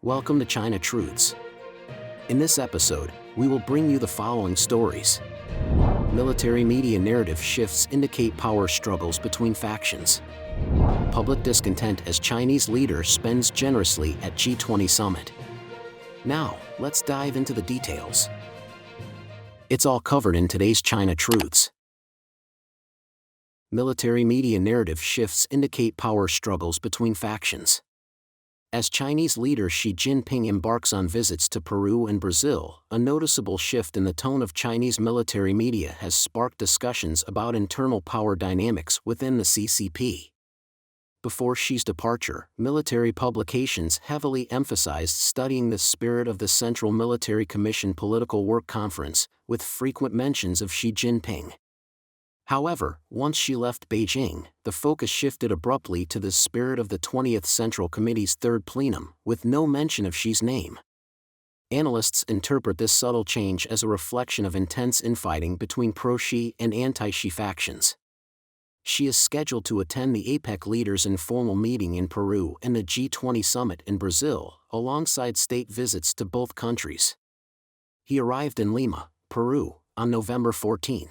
Welcome to China Truths. In this episode, we will bring you the following stories. Military media narrative shifts indicate power struggles between factions. Public discontent as Chinese leader spends generously at G20 summit. Now, let's dive into the details. It's all covered in today's China Truths. Military media narrative shifts indicate power struggles between factions. As Chinese leader Xi Jinping embarks on visits to Peru and Brazil, a noticeable shift in the tone of Chinese military media has sparked discussions about internal power dynamics within the CCP. Before Xi's departure, military publications heavily emphasized studying the spirit of the Central Military Commission Political Work Conference, with frequent mentions of Xi Jinping. However, once she left Beijing, the focus shifted abruptly to the spirit of the 20th Central Committee's third plenum, with no mention of Xi's name. Analysts interpret this subtle change as a reflection of intense infighting between pro-Xi and anti-Xi factions. Xi is scheduled to attend the APEC leaders' informal meeting in Peru and the G20 summit in Brazil, alongside state visits to both countries. He arrived in Lima, Peru, on November 14.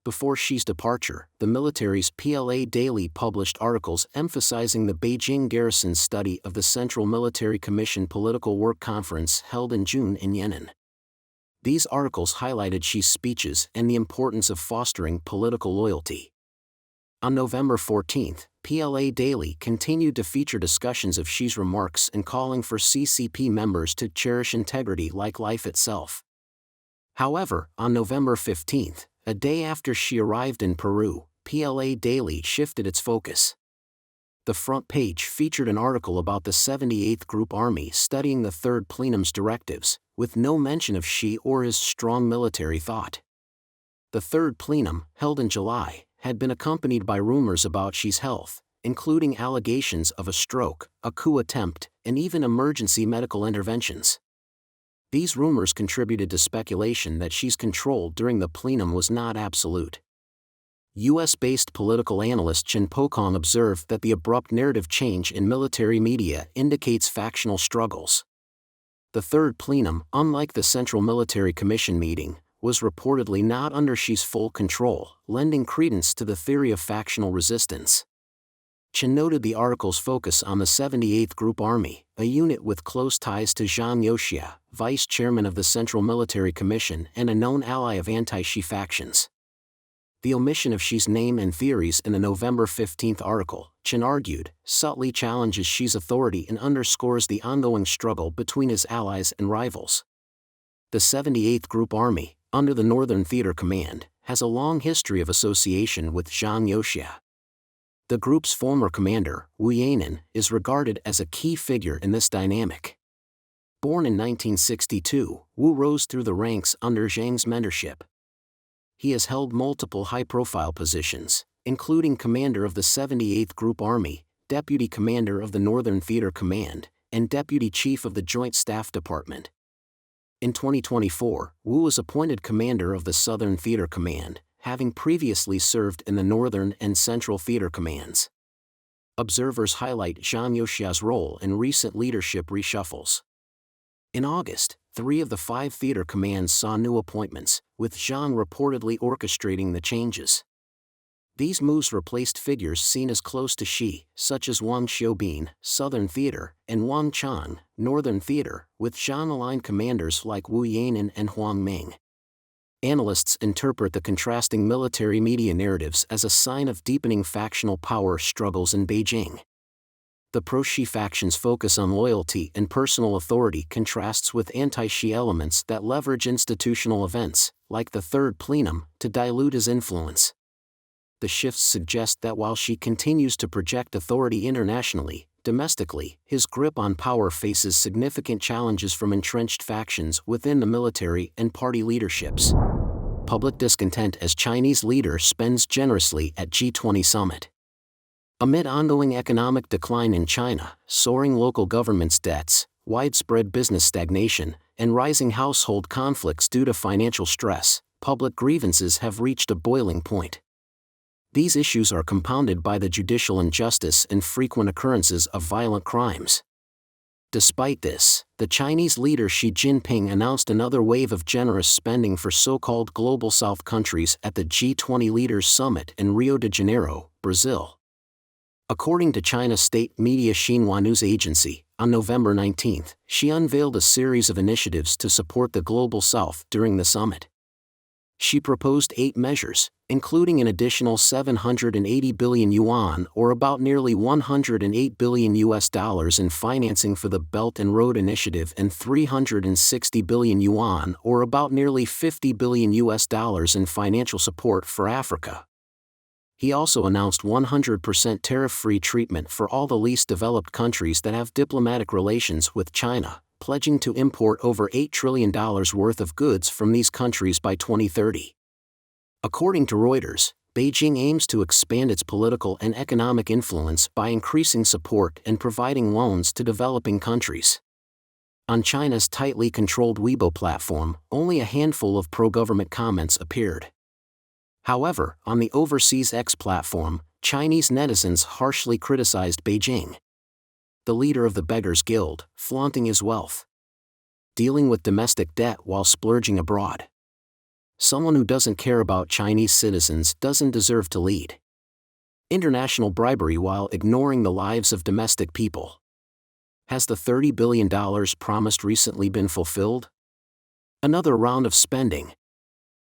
Before Xi's departure, the military's PLA Daily published articles emphasizing the Beijing garrison's study of the Central Military Commission Political Work Conference held in June in Yan'an. These articles highlighted Xi's speeches and the importance of fostering political loyalty. On November 14, PLA Daily continued to feature discussions of Xi's remarks and calling for CCP members to cherish integrity like life itself. However, on November 15, a day after Xi arrived in Peru, PLA Daily shifted its focus. The front page featured an article about the 78th Group Army studying the Third Plenum's directives, with no mention of Xi or his strong military thought. The Third Plenum, held in July, had been accompanied by rumors about Xi's health, including allegations of a stroke, a coup attempt, and even emergency medical interventions. These rumors contributed to speculation that Xi's control during the plenum was not absolute. US-based political analyst Chen Pokong observed that the abrupt narrative change in military media indicates factional struggles. The third plenum, unlike the Central Military Commission meeting, was reportedly not under Xi's full control, lending credence to the theory of factional resistance. Chen noted the article's focus on the 78th Group Army, a unit with close ties to Zhang Youxia, vice chairman of the Central Military Commission and a known ally of anti-Xi factions. The omission of Xi's name and theories in the November 15 article, Chen argued, subtly challenges Xi's authority and underscores the ongoing struggle between his allies and rivals. The 78th Group Army, under the Northern Theater Command, has a long history of association with Zhang Youxia. The group's former commander, Wu Yanan, is regarded as a key figure in this dynamic. Born in 1962, Wu rose through the ranks under Zhang's mentorship. He has held multiple high-profile positions, including commander of the 78th Group Army, deputy commander of the Northern Theater Command, and deputy chief of the Joint Staff Department. In 2024, Wu was appointed commander of the Southern Theater Command, having previously served in the Northern and Central Theater Commands. Observers highlight Zhang Youxia's role in recent leadership reshuffles. In August, 3 of the 5 theater commands saw new appointments, with Zhang reportedly orchestrating the changes. These moves replaced figures seen as close to Xi, such as Wang Xiaobin, Southern Theater, and Wang Chang, Northern Theater, with Zhang-aligned commanders like Wu Yanan and Huang Ming. Analysts interpret the contrasting military media narratives as a sign of deepening factional power struggles in Beijing. The pro-Xi faction's focus on loyalty and personal authority contrasts with anti-Xi elements that leverage institutional events, like the Third Plenum, to dilute his influence. The shifts suggest that while Xi continues to project authority internationally, domestically, his grip on power faces significant challenges from entrenched factions within the military and party leaderships. Public discontent as Chinese leader spends generously at G20 summit. Amid ongoing economic decline in China, soaring local governments' debts, widespread business stagnation, and rising household conflicts due to financial stress, public grievances have reached a boiling point. These issues are compounded by the judicial injustice and frequent occurrences of violent crimes. Despite this, the Chinese leader Xi Jinping announced another wave of generous spending for so-called Global South countries at the G20 Leaders Summit in Rio de Janeiro, Brazil. According to China's state media Xinhua News Agency, on November 19, Xi unveiled a series of initiatives to support the Global South during the summit. She proposed 8 measures, including an additional 780 billion yuan or about nearly $108 billion in financing for the Belt and Road Initiative and 360 billion yuan or about nearly $50 billion in financial support for Africa. He also announced 100% tariff-free treatment for all the least developed countries that have diplomatic relations with China, pledging to import over $8 trillion worth of goods from these countries by 2030. According to Reuters, Beijing aims to expand its political and economic influence by increasing support and providing loans to developing countries. On China's tightly controlled Weibo platform, only a handful of pro-government comments appeared. However, on the Overseas X platform, Chinese netizens harshly criticized Beijing. The leader of the Beggars Guild, flaunting his wealth. Dealing with domestic debt while splurging abroad. Someone who doesn't care about Chinese citizens doesn't deserve to lead. International bribery while ignoring the lives of domestic people. Has the $30 billion promised recently been fulfilled? Another round of spending.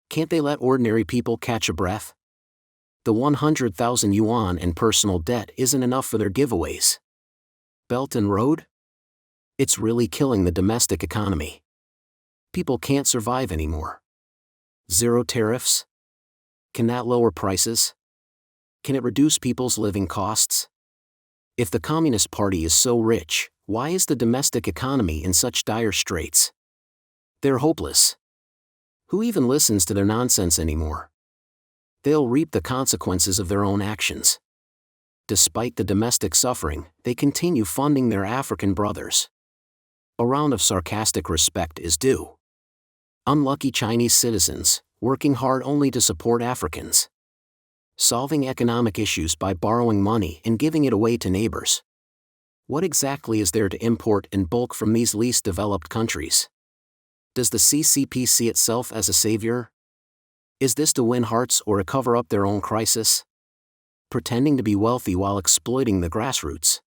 Can't they let ordinary people catch a breath? The 100,000 yuan in personal debt isn't enough for their giveaways. Belt and Road? It's really killing the domestic economy. People can't survive anymore. Zero tariffs? Can that lower prices? Can it reduce people's living costs? If the Communist Party is so rich, why is the domestic economy in such dire straits? They're hopeless. Who even listens to their nonsense anymore? They'll reap the consequences of their own actions. Despite the domestic suffering, they continue funding their African brothers. A round of sarcastic respect is due. Unlucky Chinese citizens, working hard only to support Africans. Solving economic issues by borrowing money and giving it away to neighbors. What exactly is there to import in bulk from these least developed countries? Does the CCP see itself as a savior? Is this to win hearts or to cover up their own crisis? Pretending to be wealthy while exploiting the grassroots.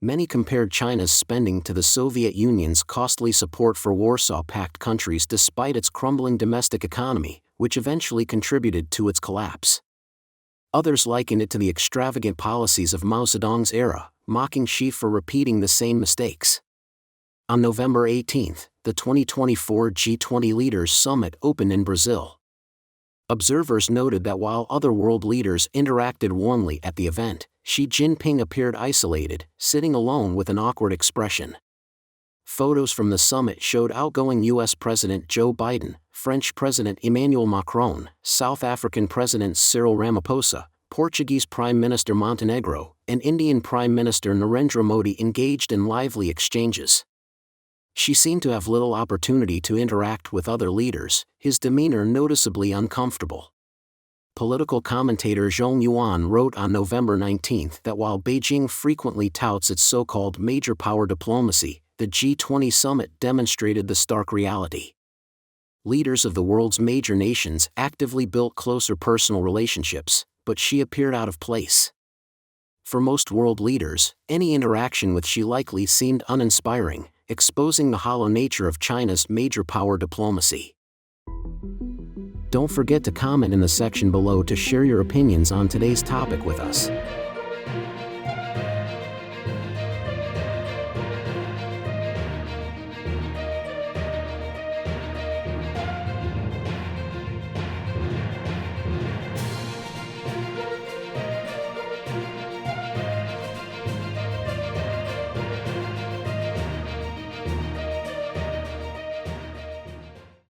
Many compared China's spending to the Soviet Union's costly support for Warsaw Pact countries despite its crumbling domestic economy, which eventually contributed to its collapse. Others likened it to the extravagant policies of Mao Zedong's era, mocking Xi for repeating the same mistakes. On November 18, the 2024 G20 Leaders Summit opened in Brazil. Observers noted that while other world leaders interacted warmly at the event, Xi Jinping appeared isolated, sitting alone with an awkward expression. Photos from the summit showed outgoing U.S. President Joe Biden, French President Emmanuel Macron, South African President Cyril Ramaphosa, Portuguese Prime Minister Montenegro, and Indian Prime Minister Narendra Modi engaged in lively exchanges. Xi seemed to have little opportunity to interact with other leaders, his demeanor noticeably uncomfortable. Political commentator Zhong Yuan wrote on November 19 that while Beijing frequently touts its so-called major power diplomacy, the G20 summit demonstrated the stark reality. Leaders of the world's major nations actively built closer personal relationships, but Xi appeared out of place. For most world leaders, any interaction with Xi likely seemed uninspiring, exposing the hollow nature of China's major power diplomacy. Don't forget to comment in the section below to share your opinions on today's topic with us.